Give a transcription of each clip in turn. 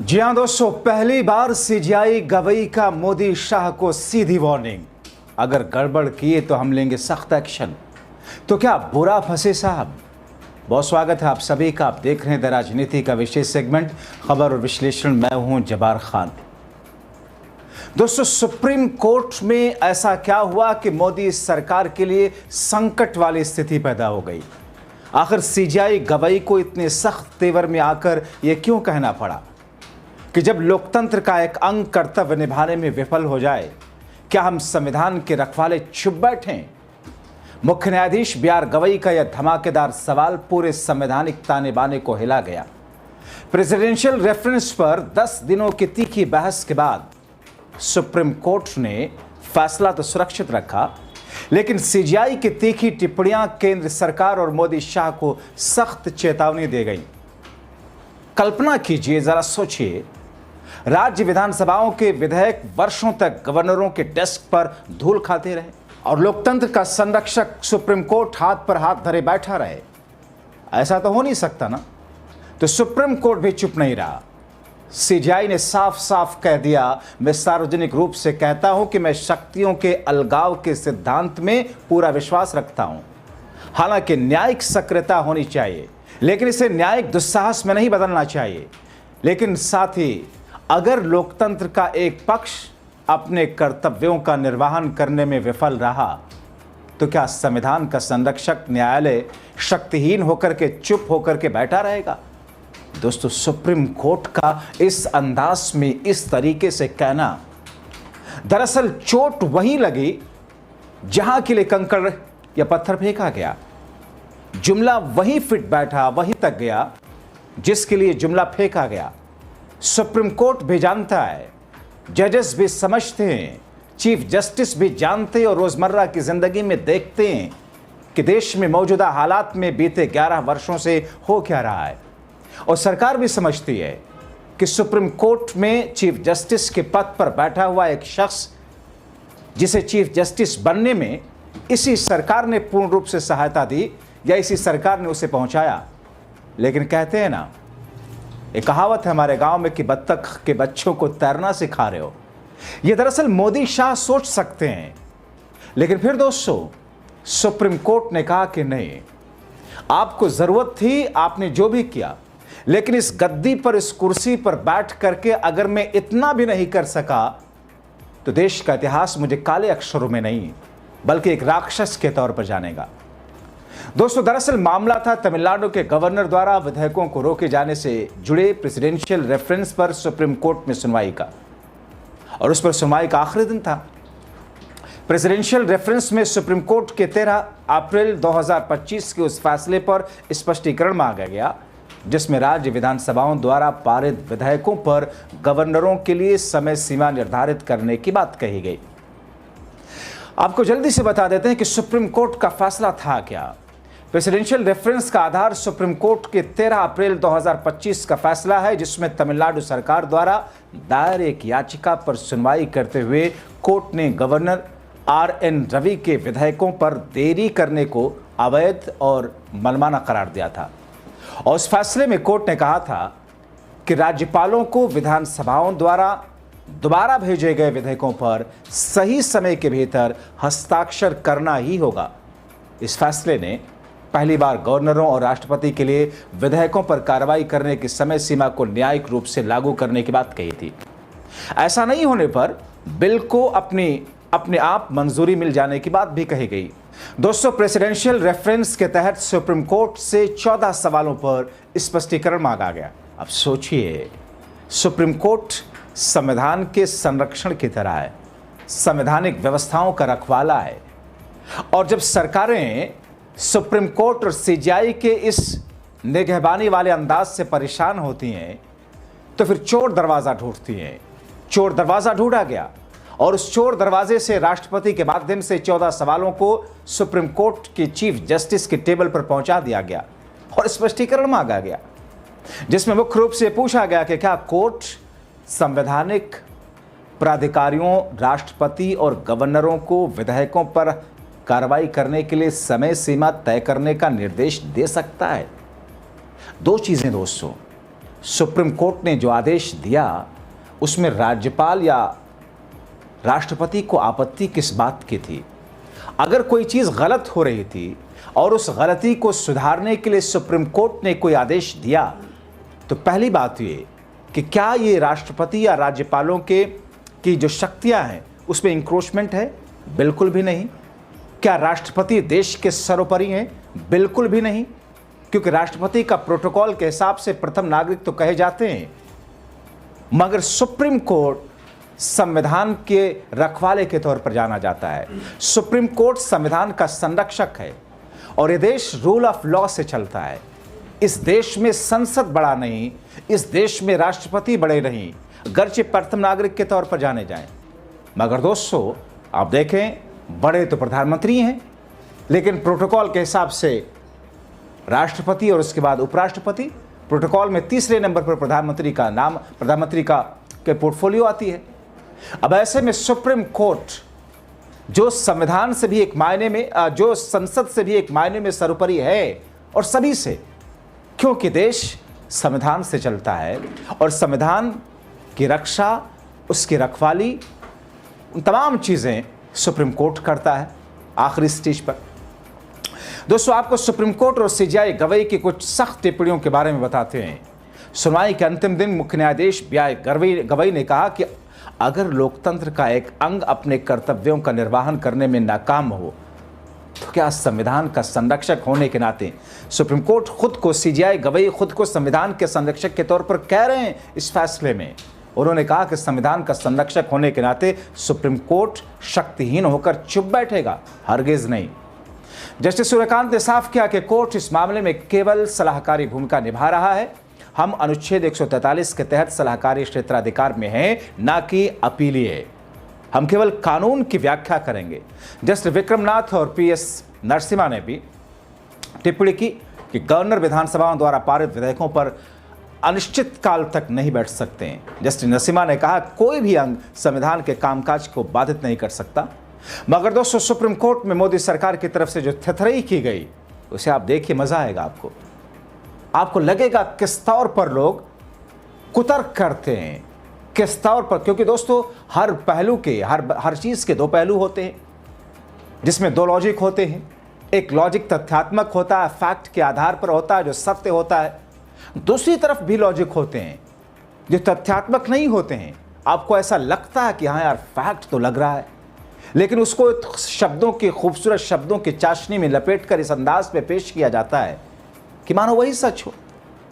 जी हां दोस्तों, पहली बार सीजीआई गवई का मोदी शाह को सीधी वार्निंग। अगर गड़बड़ किए तो हम लेंगे सख्त एक्शन। तो क्या बुरा फंसे साहब। बहुत स्वागत है आप सभी का। आप देख रहे हैं द राजनीति का विशेष सेगमेंट खबर और विश्लेषण। मैं हूं जब्बार खान। दोस्तों, सुप्रीम कोर्ट में ऐसा क्या हुआ कि मोदी सरकार के लिए संकट वाली स्थिति पैदा हो गई। आखिर सीजीआई गवई को इतने सख्त तेवर में आकर यह क्यों कहना पड़ा कि जब लोकतंत्र का एक अंग कर्तव्य निभाने में विफल हो जाए, क्या हम संविधान के रखवाले चुप बैठें। मुख्य न्यायाधीश बी आर गवई का यह धमाकेदार सवाल पूरे संवैधानिक ताने बाने को हिला गया। प्रेसिडेंशियल रेफरेंस पर 10 दिनों की तीखी बहस के बाद सुप्रीम कोर्ट ने फैसला तो सुरक्षित रखा, लेकिन सीजीआई की तीखी टिप्पणियां केंद्र सरकार और मोदी शाह को सख्त चेतावनी दे गई। कल्पना कीजिए, जरा सोचिए, राज्य विधानसभाओं के विधेयक वर्षों तक गवर्नरों के डेस्क पर धूल खाते रहे और लोकतंत्र का संरक्षक सुप्रीम कोर्ट हाथ पर हाथ धरे बैठा रहे। ऐसा तो हो नहीं सकता ना। तो सुप्रीम कोर्ट भी चुप नहीं रहा। सीजीआई ने साफ साफ कह दिया, मैं सार्वजनिक रूप से कहता हूं कि मैं शक्तियों के अलगाव के सिद्धांत में पूरा विश्वास रखता हूं। हालांकि न्यायिक सक्रियता होनी चाहिए, लेकिन इसे न्यायिक दुस्साहस में नहीं बदलना चाहिए। लेकिन साथ ही अगर लोकतंत्र का एक पक्ष अपने कर्तव्यों का निर्वहन करने में विफल रहा, तो क्या संविधान का संरक्षक न्यायालय शक्तिहीन होकर के चुप होकर के बैठा रहेगा। दोस्तों, सुप्रीम कोर्ट का इस अंदाज में इस तरीके से कहना, दरअसल चोट वहीं लगी जहां के लिए कंकड़ या पत्थर फेंका गया। जुमला वहीं फिट बैठा, वहीं तक गया जिसके लिए जुमला फेंका गया। सुप्रीम कोर्ट भी जानता है, जजेस भी समझते हैं, चीफ जस्टिस भी जानते और रोजमर्रा की जिंदगी में देखते हैं कि देश में मौजूदा हालात में बीते 11 वर्षों से हो क्या रहा है। और सरकार भी समझती है कि सुप्रीम कोर्ट में चीफ जस्टिस के पद पर बैठा हुआ एक शख्स, जिसे चीफ जस्टिस बनने में इसी सरकार ने पूर्ण रूप से सहायता दी या इसी सरकार ने उसे पहुंचाया। लेकिन कहते हैं ना, एक कहावत है हमारे गांव में कि बत्तख के बच्चों को तैरना सिखा रहे हो। यह दरअसल मोदी शाह सोच सकते हैं, लेकिन फिर दोस्तों सुप्रीम कोर्ट ने कहा कि नहीं, आपको जरूरत थी, आपने जो भी किया, लेकिन इस गद्दी पर, इस कुर्सी पर बैठ करके अगर मैं इतना भी नहीं कर सका, तो देश का इतिहास मुझे काले अक्षरों में नहीं बल्कि एक राक्षस के तौर पर जानेगा। दोस्तों, दरअसल मामला था तमिलनाडु के गवर्नर द्वारा विधेयकों को रोके जाने से जुड़े प्रेसिडेंशियल रेफरेंस पर सुप्रीम कोर्ट में सुनवाई का, और उस पर सुनवाई का आखिरी दिन था। प्रेसिडेंशियल रेफरेंस में सुप्रीम कोर्ट के 13 अप्रैल 2025 के उस फैसले पर स्पष्टीकरण मांगा गया, जिसमें राज्य विधानसभाओं द्वारा पारित विधेयकों पर गवर्नरों के लिए समय सीमा निर्धारित करने की बात कही गई। आपको जल्दी से बता देते हैं कि सुप्रीम कोर्ट का फैसला था क्या। प्रेसिडेंशियल रेफरेंस का आधार सुप्रीम कोर्ट के 13 अप्रैल 2025 का फैसला है, जिसमें तमिलनाडु सरकार द्वारा दायर एक याचिका पर सुनवाई करते हुए कोर्ट ने गवर्नर RN रवि के विधेयकों पर देरी करने को अवैध और मनमाना करार दिया था। और उस फैसले में कोर्ट ने कहा था कि राज्यपालों को विधानसभाओं द्वारा दोबारा भेजे गए विधेयकों पर सही समय के भीतर हस्ताक्षर करना ही होगा। इस फैसले ने पहली बार गवर्नरों और राष्ट्रपति के लिए विधेयकों पर कार्रवाई करने की समय सीमा को न्यायिक रूप से लागू करने की बात कही थी। ऐसा नहीं होने पर बिल को अपने आप मंजूरी मिल जाने की बात भी कही गई। दोस्तों, प्रेसिडेंशियल रेफरेंस के तहत सुप्रीम कोर्ट से 14 सवालों पर स्पष्टीकरण मांगा गया। अब सोचिए, सुप्रीम कोर्ट संविधान के संरक्षण की तरह है, संवैधानिक व्यवस्थाओं का रखवाला है, और जब सरकारें सुप्रीम कोर्ट और सीजीआई के इस निगहबानी वाले अंदाज से परेशान होती हैं, तो फिर चोर दरवाज़ा ढूंढती हैं। चोर दरवाज़ा ढूंढा गया और उस चोर दरवाजे से राष्ट्रपति के माध्यम से 14 सवालों को सुप्रीम कोर्ट के चीफ जस्टिस के टेबल पर पहुंचा दिया गया और स्पष्टीकरण मांगा गया, जिसमें मुख्य रूप से पूछा गया कि क्या कोर्ट संवैधानिक प्राधिकारियों, राष्ट्रपति और गवर्नरों को विधेयकों पर कार्रवाई करने के लिए समय सीमा तय करने का निर्देश दे सकता है। दो चीजें दोस्तों, सुप्रीम कोर्ट ने जो आदेश दिया उसमें राज्यपाल या राष्ट्रपति को आपत्ति किस बात की थी? अगर कोई चीज़ गलत हो रही थी और उस गलती को सुधारने के लिए सुप्रीम कोर्ट ने कोई आदेश दिया, तो पहली बात ये कि क्या ये राष्ट्रपति या राज्यपालों की जो शक्तियां हैं उसमें इंक्रोचमेंट है? बिल्कुल भी नहीं। क्या राष्ट्रपति देश के सर्वोपरि हैं? बिल्कुल भी नहीं, क्योंकि राष्ट्रपति का प्रोटोकॉल के हिसाब से प्रथम नागरिक तो कहे जाते हैं, मगर सुप्रीम कोर्ट संविधान के रखवाले के तौर पर जाना जाता है। सुप्रीम कोर्ट संविधान का संरक्षक है और ये देश रूल ऑफ लॉ से चलता है। इस देश में संसद बड़ा नहीं, इस देश में राष्ट्रपति बड़े नहीं, गर्चे प्रथम नागरिक के तौर पर जाने जाएं। मगर दोस्तों आप देखें, बड़े तो प्रधानमंत्री हैं, लेकिन प्रोटोकॉल के हिसाब से राष्ट्रपति और उसके बाद उपराष्ट्रपति। प्रोटोकॉल में तीसरे नंबर पर प्रधानमंत्री का नाम, प्रधानमंत्री के पोर्टफोलियो आती है। अब ऐसे में सुप्रीम कोर्ट जो संविधान से भी एक मायने में, जो संसद से भी एक मायने में सर्वोपरि है और सभी से, क्योंकि देश संविधान से चलता है और संविधान की रक्षा, उसकी रखवाली, उन तमाम चीज़ें सुप्रीम कोर्ट करता है आखिरी स्टेज पर। दोस्तों आपको सुप्रीम कोर्ट और सीजेआई गवई की कुछ सख्त टिप्पणियों के बारे में बताते हैं। सुनवाई के अंतिम दिन मुख्य न्यायाधीश बीआई गवई ने कहा कि अगर लोकतंत्र का एक अंग अपने कर्तव्यों का निर्वहन करने में नाकाम हो तो क्या संविधान का संरक्षक होने के नाते सुप्रीम कोर्ट खुद को, सीजेआई गवई खुद को संविधान के संरक्षक के तौर पर कह रहे हैं इस फैसले में। उन्होंने कहा कि संविधान का संरक्षक होने के नाते सुप्रीम कोर्ट शक्तिहीन होकर चुप बैठेगा, हरगिज नहीं। जस्टिस सूर्यकांत ने साफ किया कि कोर्ट इस मामले में केवल सलाहकारी भूमिका निभा रहा है। हम अनुच्छेद 143 के तहत सलाहकारी क्षेत्राधिकार में हैं, ना कि अपीलीय। हम केवल कानून की व्याख्या करेंगे। जस्टिस विक्रमनाथ और पीएस नरसिम्हा ने भी टिप्पणी की कि गवर्नर विधानसभाओं द्वारा पारित विधेयकों पर अनिश्चित काल तक नहीं बैठ सकते हैं। जस्टिस नरसिम्हा ने कहा कोई भी अंग संविधान के कामकाज को बाधित नहीं कर सकता। मगर दोस्तों सुप्रीम कोर्ट में मोदी सरकार की तरफ से जो थथरई की गई उसे आप देखिए, मजा आएगा आपको लगेगा किस तौर पर लोग कुतर्क करते हैं, किस तौर पर, क्योंकि दोस्तों हर पहलू के, हर चीज के दो पहलू होते हैं, जिसमें दो लॉजिक होते हैं। एक लॉजिक तथ्यात्मक होता है, फैक्ट के आधार पर होता है, जो सत्य होता है। दूसरी तरफ भी लॉजिक होते हैं जो तथ्यात्मक नहीं होते हैं। आपको ऐसा लगता है कि हाँ यार फैक्ट तो लग रहा है, लेकिन उसको शब्दों की, खूबसूरत शब्दों की चाशनी में लपेटकर इस अंदाज में पेश किया जाता है कि मानो वही सच हो।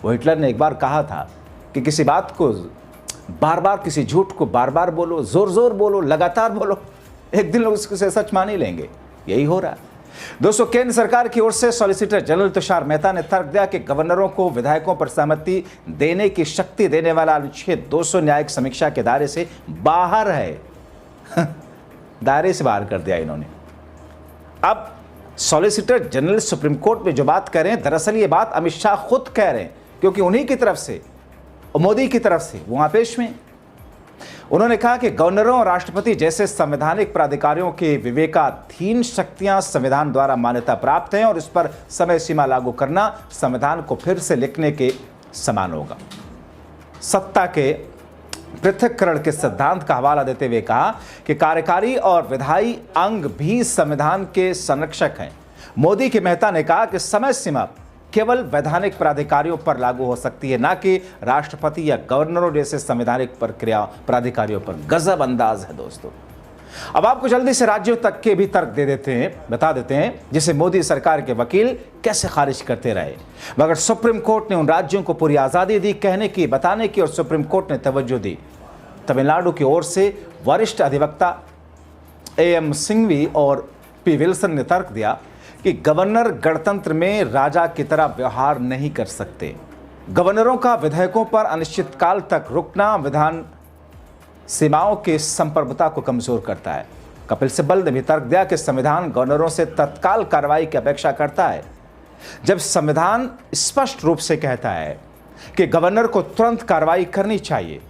वो हिटलर ने एक बार कहा था कि किसी बात को बार बार, किसी झूठ को बार बार बोलो, जोर जोर बोलो, लगातार बोलो, एक दिन लोग उससे सच मान ही लेंगे। यही हो रहा है दोस्तों। केंद्र सरकार की ओर से सॉलिसिटर जनरल तुषार मेहता ने तर्क दिया कि गवर्नरों को विधायकों पर सहमति देने की शक्ति देने वाला अनुच्छेद 200 न्यायिक समीक्षा के दायरे से बाहर है। दायरे से बाहर कर दिया इन्होंने। अब सॉलिसिटर जनरल सुप्रीम कोर्ट में जो बात कर रहे हैं, दरअसल ये बात अमित शाह खुद कह रहे हैं, क्योंकि उन्हीं की तरफ से और मोदी की तरफ से वहां पेश में उन्होंने कहा कि गवर्नरों और राष्ट्रपति जैसे संवैधानिक प्राधिकारियों के विवेकाधीन शक्तियां संविधान द्वारा मान्यता प्राप्त हैं और इस पर समय सीमा लागू करना संविधान को फिर से लिखने के समान होगा। सत्ता के पृथक्करण के सिद्धांत का हवाला देते हुए कहा कि कार्यकारी और विधायी अंग भी संविधान के संरक्षक हैं। मोदी के मेहता ने कहा कि समय सीमा केवल वैधानिक प्राधिकारियों पर लागू हो सकती है, ना कि राष्ट्रपति या गवर्नरों जैसे संवैधानिक प्रक्रिया प्राधिकारियों पर। गजब अंदाज है दोस्तों। अब आपको जल्दी से राज्यों तक के भी तर्क बता देते हैं जिसे मोदी सरकार के वकील कैसे खारिज करते रहे। मगर सुप्रीम कोर्ट ने उन राज्यों को पूरी आज़ादी दी कहने की, बताने की, और सुप्रीम कोर्ट ने तवज्जो दी। तमिलनाडु की ओर से वरिष्ठ अधिवक्ता AM सिंघवी और P विल्सन ने तर्क दिया कि गवर्नर गणतंत्र में राजा की तरह व्यवहार नहीं कर सकते। गवर्नरों का विधेयकों पर अनिश्चितकाल तक रुकना विधान सीमाओं की संप्रभुता को कमजोर करता है। कपिल सिब्बल ने भी तर्क दिया कि संविधान गवर्नरों से तत्काल कार्रवाई की अपेक्षा करता है। जब संविधान स्पष्ट रूप से कहता है कि गवर्नर को तुरंत कार्रवाई करनी चाहिए,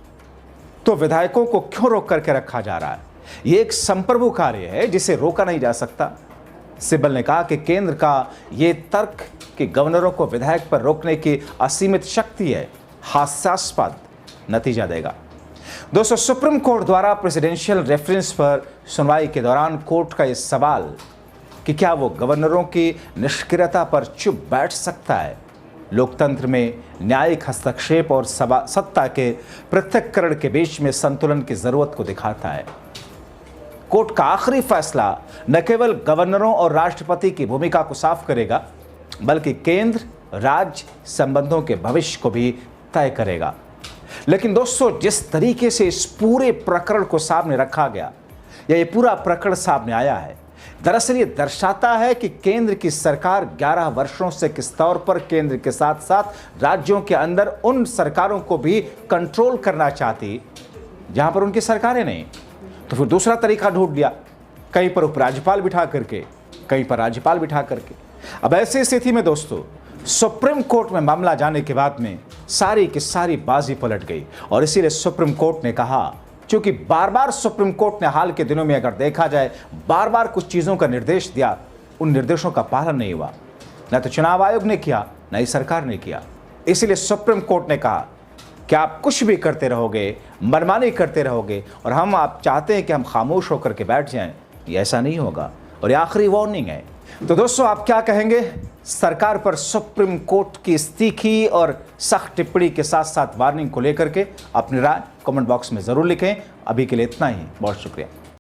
तो विधायकों को क्यों रोक करके रखा जा रहा है? यह एक संप्रभु कार्य है जिसे रोका नहीं जा सकता। सिब्बल ने कहा कि केंद्र का यह तर्क कि गवर्नरों को विधायक पर रोकने की असीमित शक्ति है, हास्यास्पद नतीजा देगा। दोस्तों, सुप्रीम कोर्ट द्वारा प्रेसिडेंशियल रेफरेंस पर सुनवाई के दौरान कोर्ट का यह सवाल कि क्या वो गवर्नरों की निष्क्रियता पर चुप बैठ सकता है, लोकतंत्र में न्यायिक हस्तक्षेप और सत्ता के पृथक्करण के बीच में संतुलन की जरूरत को दिखाता है। कोर्ट का आखिरी फैसला न केवल गवर्नरों और राष्ट्रपति की भूमिका को साफ करेगा, बल्कि केंद्र राज्य संबंधों के भविष्य को भी तय करेगा। लेकिन दोस्तों, जिस तरीके से इस पूरे प्रकरण को सामने रखा गया या ये पूरा प्रकरण सामने आया है, दरअसल ये दर्शाता है कि केंद्र की सरकार 11 वर्षों से किस तौर पर केंद्र के साथ साथ राज्यों के अंदर उन सरकारों को भी कंट्रोल करना चाहती जहां पर उनकी सरकारें नहीं। तो फिर दूसरा तरीका ढूंढ लिया, कहीं पर उपराज्यपाल बिठा करके, कहीं पर राज्यपाल बिठा करके। अब ऐसी स्थिति में दोस्तों, सुप्रीम कोर्ट में मामला जाने के बाद में सारी की सारी बाजी पलट गई और इसीलिए सुप्रीम कोर्ट ने कहा, क्योंकि बार बार सुप्रीम कोर्ट ने हाल के दिनों में अगर देखा जाए बार बार कुछ चीज़ों का निर्देश दिया, उन निर्देशों का पालन नहीं हुआ, न तो चुनाव आयोग ने किया न ही सरकार ने किया। इसीलिए सुप्रीम कोर्ट ने कहा कि आप कुछ भी करते रहोगे, मनमानी करते रहोगे और आप चाहते हैं कि हम खामोश होकर के बैठ जाएं, ये ऐसा नहीं होगा। और ये आखिरी वार्निंग है। तो दोस्तों, आप क्या कहेंगे सरकार पर सुप्रीम कोर्ट की इस तीखी और सख्त टिप्पणी के साथ साथ वार्निंग को लेकर के? अपनी राय कमेंट बॉक्स में ज़रूर लिखें। अभी के लिए इतना ही, बहुत शुक्रिया।